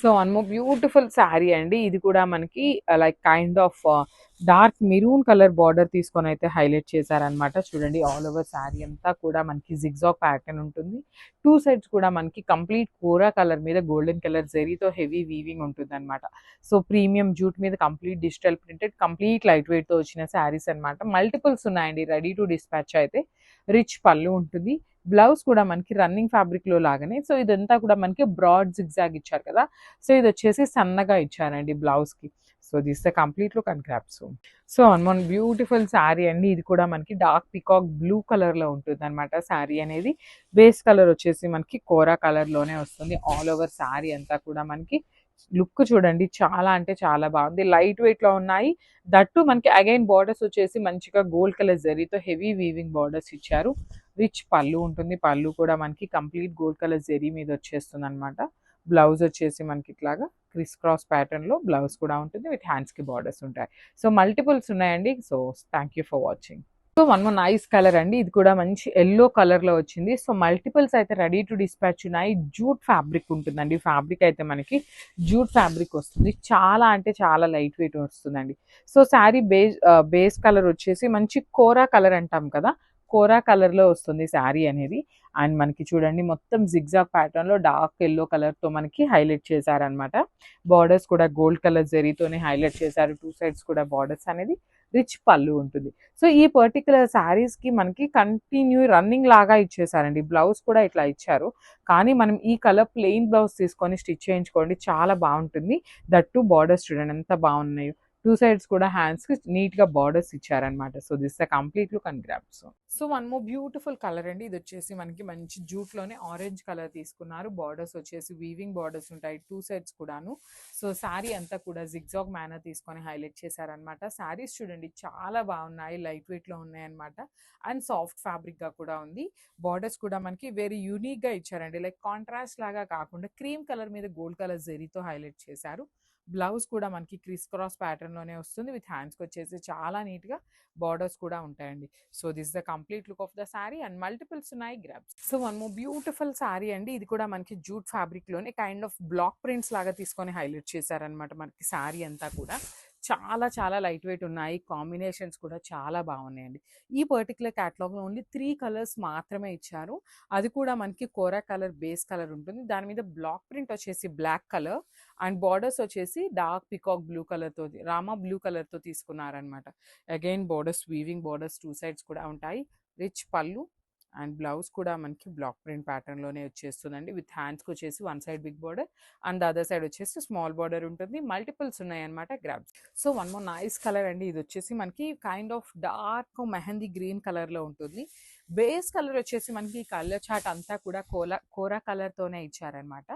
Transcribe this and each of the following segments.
So one more beautiful sari అండి. ఇది కూడా మనకి like kind of dark maroon colour border తీసుకొని అయితే హైలైట్ చేశారనమాట. చూడండి ఆల్ ఓవర్ శారీ అంతా కూడా మనకి జిగ్జాగ్ ప్యాటర్న్ ఉంటుంది. టూ సైడ్స్ కూడా మనకి కంప్లీట్ కోరా కలర్ మీద గోల్డెన్ కలర్ జరీతో హెవీ వీవింగ్ ఉంటుందన్నమాట. సో ప్రీమియం జూట్ మీద complete digital printed complete light వెయిట్తో వచ్చిన శారీస్ అనమాట. మల్టిపుల్స్ ఉన్నాయండి. రెడీ టు డిస్పాచ్ అయితే రిచ్ పళ్ళు ఉంటుంది. బ్లౌజ్ కూడా మనకి రన్నింగ్ ఫ్యాబ్రిక్లో లాగానే. సో ఇదంతా కూడా మనకి బ్రాడ్ జిగ్జాగ్ ఇచ్చారు కదా. సో ఇది వచ్చేసి సన్నగా ఇచ్చారండి బ్లౌజ్కి. So this the complete look and crops. So one beautiful sari అండి. ఇది కూడా మనకి డార్క్ పికాక్ బ్లూ కలర్లో ఉంటుంది అనమాట. శారీ అనేది బేస్ కలర్ వచ్చేసి మనకి కోరా కలర్లోనే వస్తుంది. ఆల్ ఓవర్ శారీ అంతా కూడా మనకి లుక్ చూడండి చాలా అంటే చాలా బాగుంది. లైట్ వెయిట్లో ఉన్నాయి. దట్టు మనకి అగైన్ బార్డర్స్ వచ్చేసి మంచిగా గోల్డ్ కలర్ జరీతో హెవీ వీవింగ్ బార్డర్స్ ఇచ్చారు. రిచ్ పళ్ళు ఉంటుంది. పళ్ళు కూడా మనకి కంప్లీట్ గోల్డ్ కలర్ జరీ మీద వచ్చేస్తుంది అనమాట. బ్లౌజ్ వచ్చేసి మనకి ఇట్లాగా క్రిస్ క్రాస్ ప్యాటర్న్లో బ్లౌజ్ కూడా ఉంటుంది. విత్ హ్యాండ్స్కి బార్డర్స్ ఉంటాయి. సో మల్టిపుల్స్ ఉన్నాయండి. So thank you for watching. So one more nice colour అండి. ఇది కూడా మంచి ఎల్లో కలర్లో వచ్చింది. సో మల్టిపుల్స్ అయితే రెడీ టు డిస్పాచ్ ఉన్నాయి. జూట్ ఫ్యాబ్రిక్ ఉంటుందండి. ఫ్యాబ్రిక్ అయితే మనకి జూట్ ఫ్యాబ్రిక్ వస్తుంది. చాలా అంటే చాలా లైట్ వెయిట్ వస్తుందండి. సో శారీ బేస్ కలర్ వచ్చేసి మంచి కోరా కలర్ అంటాం కదా, కోరా కలర్లో వస్తుంది శారీ అనేది. అండ్ మనకి చూడండి మొత్తం జిగ్జాగ్ ప్యాటర్న్లో డార్క్ ఎల్లో కలర్తో మనకి హైలైట్ చేశారనమాట. బార్డర్స్ కూడా గోల్డ్ కలర్ జరీతోనే హైలైట్ చేశారు. టూ సైడ్స్ కూడా బార్డర్స్ అనేది రిచ్ పళ్ళు ఉంటుంది. సో ఈ పర్టికులర్ శారీస్కి మనకి కంటిన్యూ రన్నింగ్ లాగా ఇచ్చేసారండి. బ్లౌజ్ కూడా ఇట్లా ఇచ్చారు. కానీ మనం ఈ కలర్ ప్లెయిన్ బ్లౌజ్ తీసుకొని స్టిచ్ చేయించుకోండి, చాలా బాగుంటుంది. దట్టు బార్డర్స్ చూడండి ఎంత బాగున్నాయో. టూ సైడ్స్ కూడా హ్యాండ్స్కి నీట్గా బార్డర్స్ ఇచ్చారనమాట. So this the complete look and grabs. So one more beautiful colour అండి. ఇది వచ్చేసి మనకి మంచి జూట్లోనే ఆరెంజ్ కలర్ తీసుకున్నారు. బార్డర్స్ వచ్చేసి వీవింగ్ బార్డర్స్ ఉంటాయి టూ సైడ్స్ కూడాను. సో శారీ అంతా కూడా జిగ్జాగ్ మేనర్ తీసుకొని హైలైట్ చేశారనమాట. శారీస్ చూడండి చాలా బాగున్నాయి. లైట్ వెయిట్లో ఉన్నాయన్నమాట. అండ్ సాఫ్ట్ ఫ్యాబ్రిక్గా కూడా ఉంది. బార్డర్స్ కూడా మనకి వెరీ యూనిక్గా ఇచ్చారండి. లైక్ కాంట్రాస్ట్ లాగా కాకుండా క్రీమ్ కలర్ మీద గోల్డ్ కలర్ జరీతో హైలైట్ చేశారు. బ్లౌజ్ కూడా మనకి క్రిస్ క్రాస్ ప్యాటర్న్లోనే వస్తుంది. విత్ హ్యాండ్స్కి వచ్చేసి చాలా నీట్గా బార్డర్స్ కూడా ఉంటాయండి. So this the complete look of the sari and multiples ఉన్నాయి grabs. So one more beautiful sari అండి. ఇది కూడా మనకి జూట్ ఫ్యాబ్రిక్లోనే కైండ్ ఆఫ్ బ్లాక్ ప్రింట్స్ లాగా తీసుకొని హైలైట్ చేశారనమాట. మనకి శారీ అంతా కూడా చాలా చాలా లైట్ వెయిట్ ఉన్నాయి. కాంబినేషన్స్ కూడా చాలా బాగున్నాయండి. ఈ పర్టికులర్ క్యాటలాగ్లో ఓన్లీ 3 కలర్స్ మాత్రమే ఇచ్చారు. అది కూడా మనకి కోరా కలర్ బేస్ కలర్ ఉంటుంది. దాని మీద బ్లాక్ ప్రింట్ వచ్చేసి బ్లాక్ కలర్ అండ్ బార్డర్స్ వచ్చేసి డార్క్ పికాక్ బ్లూ కలర్తో రామా బ్లూ కలర్తో తీసుకున్నారనమాట. Again borders weaving borders two sides కూడా ఉంటాయి. రిచ్ పళ్ళు అండ్ బ్లౌజ్ కూడా మనకి బ్లాక్ ప్రింట్ ప్యాటర్న్లోనే వచ్చేస్తుందండి. విత్ హ్యాండ్స్కి వచ్చేసి one side big border and the other side వచ్చేసి స్మాల్ బార్డర్ ఉంటుంది. మల్టిపుల్స్ ఉన్నాయన్నమాట grabs. So one more nice colour అండి. ఇది వచ్చేసి మనకి kind of dark mehndi green కలర్లో ఉంటుంది. బేస్ కలర్ వచ్చేసి మనకి కలర్ చాట్ అంతా కూడా కోరా కలర్తోనే ఇచ్చారనమాట.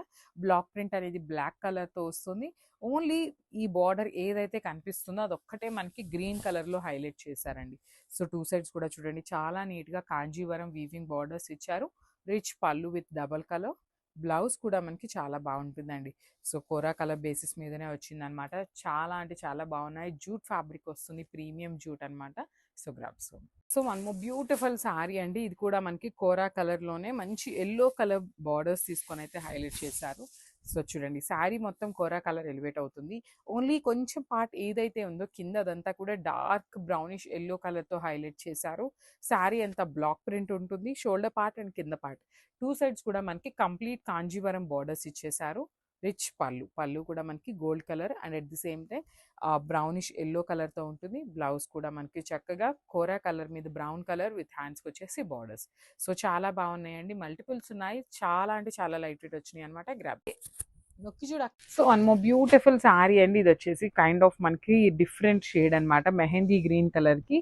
బ్లాక్ ప్రింట్ అనేది బ్లాక్ కలర్తో వస్తుంది. ఓన్లీ ఈ బార్డర్ ఏదైతే కనిపిస్తుందో అదొక్కటే మనకి గ్రీన్ కలర్లో హైలైట్ చేశారండి. సో టూ సైడ్స్ కూడా చూడండి చాలా నీట్గా కాంజీవరం వీవింగ్ బార్డర్స్ ఇచ్చారు. Rich pallu with double colour. Blouse కూడా మనకి చాలా బాగుంటుందండి. సో కోరా కలర్ బేసిస్ మీదనే వచ్చిందనమాట. చాలా అంటే చాలా బాగున్నాయి. జూట్ ఫ్యాబ్రిక్ వస్తుంది. ప్రీమియం జూట్ అనమాట. So grabs. So one more beautiful sari అండి. ఇది కూడా మనకి కోరా కలర్లోనే మంచి ఎల్లో కలర్ బార్డర్స్ తీసుకొని అయితే హైలైట్ చేశారు. సో చూడండి శారీ మొత్తం కోరా కలర్ ఎలివేట్ అవుతుంది. ఓన్లీ కొంచెం పార్ట్ ఏదైతే ఉందో కింద అదంతా కూడా డార్క్ బ్రౌనిష్ ఎల్లో కలర్తో హైలైట్ చేశారు. శారీ అంతా బ్లాక్ ప్రింట్ ఉంటుంది. షోల్డర్ పార్ట్ అండ్ కింద పార్ట్ టూ సైడ్స్ కూడా మనకి కంప్లీట్ కాంజీవరం బార్డర్స్ ఇచ్చేశారు. రిచ్ పళ్ళు కూడా మనకి gold colour and at the same time brownish yellow కలర్తో ఉంటుంది. బ్లౌజ్ కూడా మనకి చక్కగా కోరా కలర్ మీద బ్రౌన్ కలర్ విత్ హ్యాండ్స్కి వచ్చేసి బార్డర్స్. సో చాలా బాగున్నాయండి. మల్టిపుల్స్ ఉన్నాయి. చాలా అంటే చాలా లైట్ వెయిట్ వచ్చినాయి అనమాట. గ్రాబ్ నొక్కి చూడ. So one more beautiful sari అండి. ఇది వచ్చేసి కైండ్ ఆఫ్ మనకి డిఫరెంట్ షేడ్ అనమాట. మెహందీ గ్రీన్ కలర్కి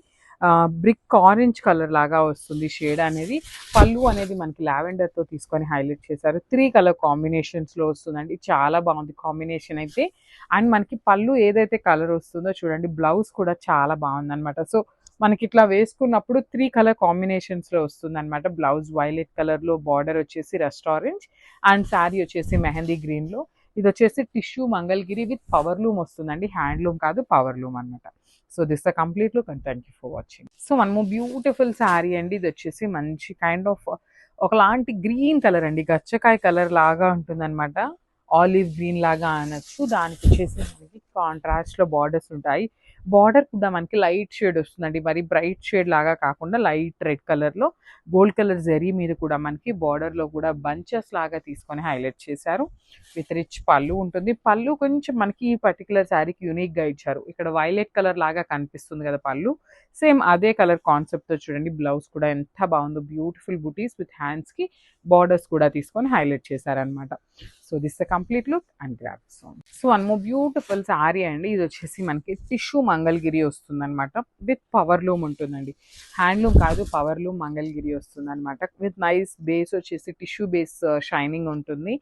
బ్రిక్ ఆరెంజ్ కలర్ లాగా వస్తుంది షేడ్ అనేది. పళ్ళు అనేది మనకి లావెండర్తో తీసుకొని హైలైట్ చేశారు. 3 కలర్ కాంబినేషన్స్లో వస్తుందండి. చాలా బాగుంది కాంబినేషన్ అయితే. అండ్ మనకి పళ్ళు ఏదైతే కలర్ వస్తుందో చూడండి బ్లౌజ్ కూడా చాలా బాగుందన్నమాట. సో మనకి ఇట్లా వేసుకున్నప్పుడు 3 కలర్ కాంబినేషన్స్లో వస్తుంది అనమాట. బ్లౌజ్ వైలెట్ కలర్లో, బార్డర్ వచ్చేసి రస్ట్ ఆరెంజ్ అండ్ శారీ వచ్చేసి మెహందీ గ్రీన్లో. ఇది వచ్చేసి టిష్యూ మంగళగిరి విత్ పవర్లూమ్ వస్తుందండి. హ్యాండ్లూమ్ కాదు పవర్లూమ్ అనమాట. So this the complete look and thank you for watching. So one more beautiful sari అండి. ఇది వచ్చేసి మంచి కైండ్ ఆఫ్ ఒకలాంటి గ్రీన్ కలర్ అండి. గచ్చకాయ కలర్ లాగా ఉంటుందన్నమాట. ఆలివ్ గ్రీన్ లాగా అనొచ్చు. దానికి వచ్చేసి మనకి కాంట్రాస్ట్లో బార్డర్స్ ఉంటాయి. బార్డర్ కూడా మనకి లైట్ షేడ్ వస్తుందండి, మరి బ్రైట్ షేడ్ లాగా కాకుండా లైట్ రెడ్ కలర్లో గోల్డ్ కలర్ జరీ మీద కూడా మనకి బార్డర్లో కూడా బంచెస్ లాగా తీసుకొని హైలైట్ చేశారు. విత్ రిచ్ పళ్ళు ఉంటుంది. పళ్ళు కొంచెం మనకి ఈ పర్టికులర్ శారీకి యూనిక్గా ఇచ్చారు. ఇక్కడ వైలెట్ కలర్ లాగా కనిపిస్తుంది కదా పళ్ళు, సేమ్ అదే కలర్ కాన్సెప్ట్తో చూడండి. బ్లౌజ్ కూడా ఎంత బాగుందో, బ్యూటిఫుల్ బుటీస్ విత్ హ్యాండ్స్కి బార్డర్స్ కూడా తీసుకొని హైలైట్ చేశారనమాట. So this the complete look and grab. So one more beautiful sari అండి. ఇది వచ్చేసి మనకి టిష్యూ మంగళగిరి వస్తుంది అనమాట. విత్ పవర్ లూమ్ ఉంటుందండి, హ్యాండ్లూమ్ కాదు, పవర్ లూమ్ మంగళగిరి వస్తుంది అనమాట. విత్ నైస్ బేస్ వచ్చేసి టిష్యూ బేస్ షైనింగ్ ఉంటుంది.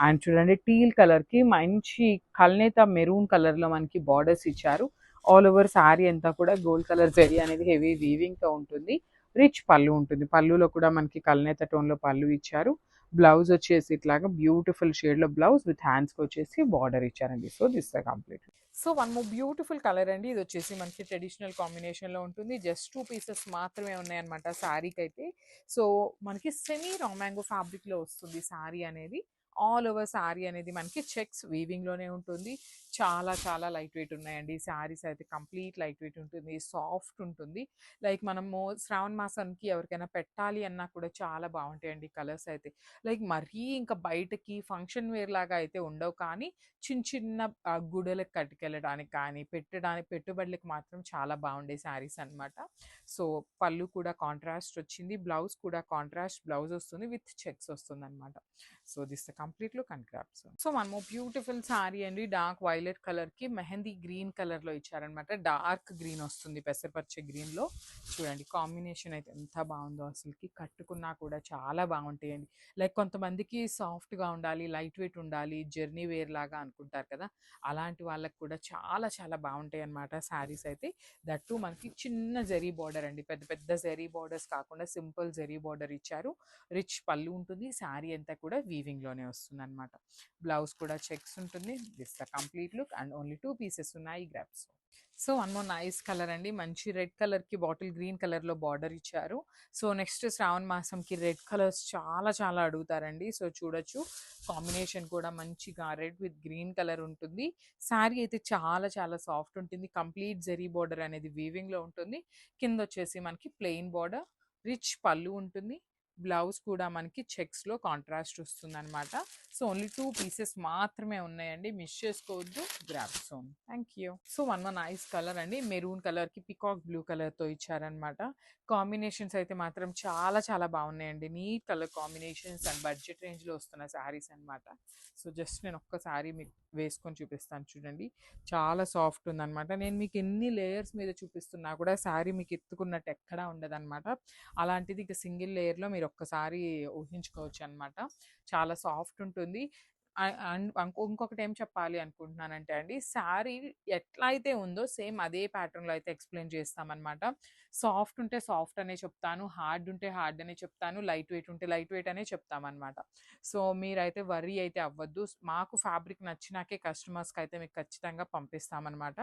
అండ్ చూడండి టీల్ కలర్కి మంచి కల్నేత మెరూన్ కలర్లో మనకి బార్డర్స్ ఇచ్చారు. ఆల్ ఓవర్ శారీ అంతా కూడా గోల్డ్ కలర్ జరీ అనేది హెవీ వీవింగ్తో ఉంటుంది. రిచ్ పళ్ళు ఉంటుంది. పళ్ళులో కూడా మనకి కల్నేత టోన్లో పళ్ళు ఇచ్చారు. బ్లౌజ్ వచ్చేసి ఇట్లాగా బ్యూటిఫుల్ షేడ్లో బ్లౌజ్ విత్ హ్యాండ్స్కి వచ్చేసి బార్డర్ ఇచ్చారండి. So this the complete. So one more beautiful colour అండి. ఇది వచ్చేసి మనకి ట్రెడిషనల్ కాంబినేషన్లో ఉంటుంది. జస్ట్ 2 పీసెస్ మాత్రమే ఉన్నాయన్నమాట శారీకి అయితే. సో మనకి సెమీ రా మ్యాంగో ఫ్యాబ్రిక్లో వస్తుంది శారీ అనేది. ఆల్ ఓవర్ శారీ అనేది మనకి చెక్స్ వీవింగ్లోనే ఉంటుంది. చాలా చాలా లైట్ వెయిట్ ఉన్నాయండి శారీస్ అయితే. కంప్లీట్ లైట్ వెయిట్ ఉంటుంది, సాఫ్ట్ ఉంటుంది. లైక్ మనము శ్రావణ మాసానికి ఎవరికైనా పెట్టాలి అన్నా కూడా చాలా బాగుంటాయండి కలర్స్ అయితే. లైక్ మరీ ఇంకా బయటకి ఫంక్షన్ వేర్ లాగా అయితే ఉండవు, కానీ చిన్న చిన్న గుడలకు కట్టుకెళ్ళడానికి కానీ పెట్టుబడులకు మాత్రం చాలా బాగుండే శారీస్ అనమాట. సో పళ్ళు కూడా కాంట్రాస్ట్ వచ్చింది, బ్లౌజ్ కూడా కాంట్రాస్ట్ బ్లౌజ్ వస్తుంది విత్ చెక్స్ వస్తుంది అనమాట. So this the complete look and crafts. So మనము బ్యూటిఫుల్ శారీ అండి. డార్క్ వైలెట్ కలర్కి మెహందీ గ్రీన్ కలర్లో ఇచ్చారనమాట. డార్క్ గ్రీన్ వస్తుంది, పెసరపచ్చ గ్రీన్లో. చూడండి కాంబినేషన్ అయితే ఎంత బాగుందో, అసలుకి కట్టుకున్నా కూడా చాలా బాగుంటాయండి. లైక్ కొంతమందికి సాఫ్ట్గా ఉండాలి, లైట్ వెయిట్ ఉండాలి, జర్నీ వేర్ లాగా అనుకుంటారు కదా, అలాంటి వాళ్ళకి కూడా చాలా చాలా బాగుంటాయి అన్నమాట శారీస్ అయితే. దట్టు మనకి చిన్న జరీ బార్డర్ అండి, పెద్ద పెద్ద జరీ బార్డర్స్ కాకుండా సింపుల్ జరీ బార్డర్ ఇచ్చారు. రిచ్ పళ్ళు ఉంటుంది. శారీ అంతా కూడా వీవింగ్లోనే వస్తుంది అనమాట. బ్లౌజ్ కూడా చెక్స్ ఉంటుంది. This the complete look and only 2 pieces ఉన్నాయి grabs. So one more nice colour అండి. మంచి రెడ్ కలర్కి బాటిల్ గ్రీన్ కలర్లో బార్డర్ ఇచ్చారు. సో నెక్స్ట్ శ్రావణ మాసంకి రెడ్ కలర్స్ చాలా చాలా అడుగుతారండి. సో చూడొచ్చు కాంబినేషన్ కూడా మంచిగా రెడ్ విత్ గ్రీన్ కలర్ ఉంటుంది. శారీ అయితే చాలా చాలా సాఫ్ట్ ఉంటుంది. కంప్లీట్ జరీ బార్డర్ అనేది వీవింగ్లో ఉంటుంది. కింద వచ్చేసి మనకి ప్లెయిన్ బార్డర్, రిచ్ పళ్ళు ఉంటుంది. బ్లౌజ్ కూడా మనకి చెక్స్లో కాంట్రాస్ట్ వస్తుంది అనమాట. సో ఓన్లీ 2 పీసెస్ మాత్రమే ఉన్నాయండి, మిస్ చేసుకోవద్దు. Grab soon. Thank you. So one nice colour అండి. మెరూన్ కలర్కి పికాక్ బ్లూ కలర్తో ఇచ్చారనమాట. కాంబినేషన్స్ అయితే మాత్రం చాలా చాలా బాగున్నాయండి. Neat colour combinations and budget రేంజ్లో వస్తున్న శారీస్ అనమాట. సో జస్ట్ నేను ఒక్కసారి మీకు వేసుకొని చూపిస్తాను చూడండి. చాలా సాఫ్ట్ ఉందన్నమాట. నేను మీకు ఎన్ని లేయర్స్ మీద చూపిస్తున్నా కూడా శారీ మీకు ఎత్తుకున్నట్టు ఎక్కడా ఉండదన్నమాట. అలాంటిది ఇక సింగిల్ లేయర్లో మీరు ఒక్కసారి ఊహించుకోవచ్చు అనమాట. చాలా సాఫ్ట్ ఉంటుంది. అండ్ ఇంకొకటి ఏం చెప్పాలి అనుకుంటున్నానంటే అండి, శారీ ఎట్లా అయితే ఉందో సేమ్ అదే ప్యాటర్న్లో అయితే ఎక్స్ప్లెయిన్ చేస్తామన్నమాట. సాఫ్ట్ ఉంటే సాఫ్ట్ అనే చెప్తాను, హార్డ్ ఉంటే హార్డ్ అనే చెప్తాను, లైట్ వెయిట్ ఉంటే లైట్ వెయిట్ అనే చెప్తామన్నమాట. సో మీరైతే వర్రీ అయితే అవ్వద్దు. మాకు ఫ్యాబ్రిక్ నచ్చినాకే కస్టమర్స్కి అయితే మీకు ఖచ్చితంగా పంపిస్తామన్నమాట.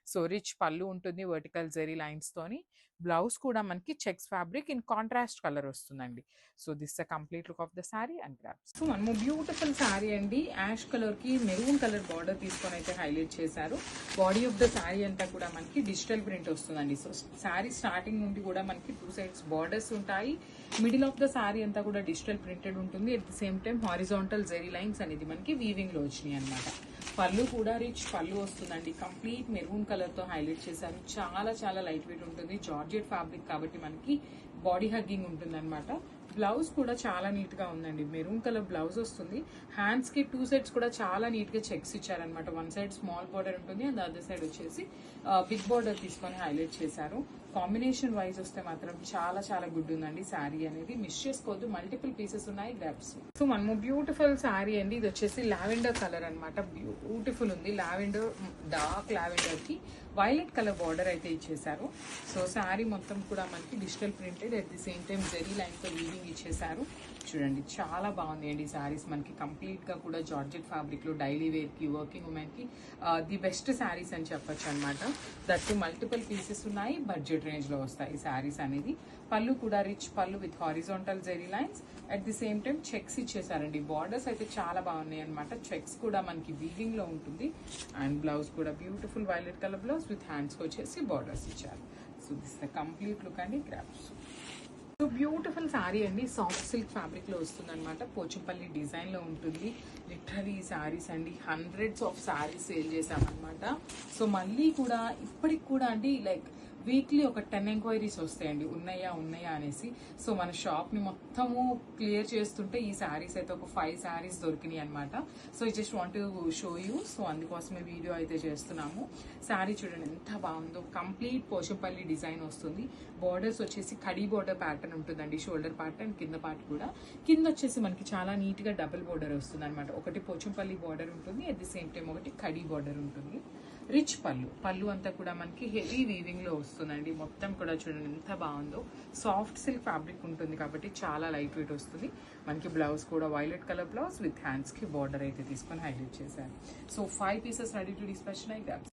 సో రిచ్ పళ్ళు ఉంటుంది వర్టికల్ జెరీ లైన్స్తోని. బ్లౌజ్ కూడా మనకి checks fabric in contrast colour వస్తుందండి. So this the complete look of the sari and grabs. So మనము బ్యూటిఫుల్ శారీ అండి. యాష్ కలర్కి మెరూన్ కలర్ బార్డర్ తీసుకొని అయితే హైలైట్ చేశారు. బాడీ ఆఫ్ ద శారీ అంతా కూడా మనకి డిజిటల్ ప్రింట్ వస్తుందండి. సో శారీ స్టార్టింగ్ నుండి కూడా మనకి 2 సైడ్స్ బార్డర్స్ ఉంటాయి. మిడిల్ ఆఫ్ ద శారీ అంతా కూడా డిజిటల్ ప్రింటెడ్ ఉంటుంది. At the same time horizontal zari lines అనేది మనకి వీవింగ్లో వచ్చినాయి అనమాట. పళ్ళు కూడా రిచ్ పళ్ళు వస్తుందండి. కంప్లీట్ మెరూన్ కలర్తో హైలైట్ చేశారు. చాలా చాలా లైట్ వెయిట్ ఉంటుంది. జార్జెట్ ఫ్యాబ్రిక్ కాబట్టి మనకి బాడీ హగ్గింగ్ ఉంటుంది అనమాట. బ్లౌజ్ కూడా చాలా నీట్గా ఉందండి. మెరూన్ కలర్ బ్లౌజ్ వస్తుంది. హ్యాండ్స్కి 2 సైడ్స్ కూడా చాలా నీట్గా చెక్స్ ఇచ్చారనమాట. 1 సైడ్ స్మాల్ బార్డర్ ఉంటుంది, అండ్ అదర్ సైడ్ వచ్చేసి బిగ్ బార్డర్ తీసుకొని హైలైట్ చేశారు. కాంబినేషన్ వైజ్ వస్తే మాత్రం చాలా చాలా గుడ్ ఉందండి శారీ అనేది. మిస్ చేసుకోవద్దు, మల్టిపుల్ పీసెస్ ఉన్నాయి గ్రాప్స్. సో మనము బ్యూటిఫుల్ శారీ అండి. ఇది వచ్చేసి లావెండర్ కలర్ అనమాట. బ్యూటిఫుల్ ఉంది. లావెండర్, డార్క్ లావెండర్కి వైలెట్ కలర్ బార్డర్ అయితే ఇచ్చేసారు. సో శారీ మొత్తం కూడా మనకి digital printed, at the same time zari లైన్తో వీవింగ్ ఇచ్చేసారు. చూడండి చాలా బాగుంది అండి శారీస్ మనకి కంప్లీట్గా కూడా జార్జెట్ ఫ్యాబ్రిక్లో డైలీ వేర్కి వర్కింగ్ ఉమెన్కి ది బెస్ట్ శారీస్ అని చెప్పొచ్చు అనమాట. దట్టు మల్టిపుల్ పీసెస్ ఉన్నాయి, బడ్జెట్ రేంజ్లో వస్తాయి ఈ శారీస్ అనేది. పళ్ళు కూడా rich pallu with horizontal zari lines, at the same time checks ఇచ్చేసారండి. బార్డర్స్ అయితే చాలా బాగున్నాయి అనమాట. చెక్స్ కూడా మనకి వీవింగ్లో ఉంటుంది. అండ్ బ్లౌజ్ కూడా beautiful violet colour blouse with హ్యాండ్స్కి వచ్చేసి బార్డర్స్ ఇచ్చారు. So this the complete look అండి. గ్రాప్స్ సో బ్యూటిఫుల్ శారీ అండి, సాఫ్ట్ సిల్క్ ఫ్యాబ్రిక్లో వస్తుంది అనమాట. పోచంపల్లి డిజైన్లో ఉంటుంది. లిటరలీ ఈ శారీస్ అండి హండ్రెడ్స్ ఆఫ్ శారీస్ సేల్ చేసామన్నమాట. సో మళ్ళీ కూడా ఇప్పటికి కూడా అండి లైక్ వీక్లీ ఒక 10 ఎంక్వైరీస్ వస్తాయండి, ఉన్నాయా అనేసి. సో మన షాప్ని మొత్తము క్లియర్ చేస్తుంటే ఈ శారీస్ అయితే ఒక 5 శారీస్ దొరికినాయి అనమాట. So I just want show you. So అందుకోసమే వీడియో అయితే చేస్తున్నాము. శారీ చూడండి ఎంత బాగుందో, కంప్లీట్ పోచంపల్లి డిజైన్ వస్తుంది. బార్డర్స్ వచ్చేసి కడీ బార్డర్ ప్యాటర్న్ ఉంటుందండి, షోల్డర్ ప్యాటర్న్ కింద పార్ట్ కూడా. కింద వచ్చేసి మనకి చాలా నీట్గా డబుల్ బార్డర్ వస్తుంది అనమాట. ఒకటి పోచంపల్లి బార్డర్ ఉంటుంది, అట్ ది సేమ్ టైం ఒకటి కడీ బార్డర్ ఉంటుంది. రిచ్ పళ్ళు అంతా కూడా మనకి హెవీ వీవింగ్లో వస్తుందండి. మొత్తం కూడా చూడండి ఎంత బాగుందో. సాఫ్ట్ సిల్క్ ఫ్యాబ్రిక్ ఉంటుంది కాబట్టి చాలా లైట్ వెయిట్ వస్తుంది. మనకి బ్లౌజ్ కూడా వైలెట్ కలర్ బ్లౌజ్ విత్ హ్యాండ్స్కి బార్డర్ అయితే తీసుకొని హైలైట్ చేశారు. So 5 pieces ready to dispatch like that.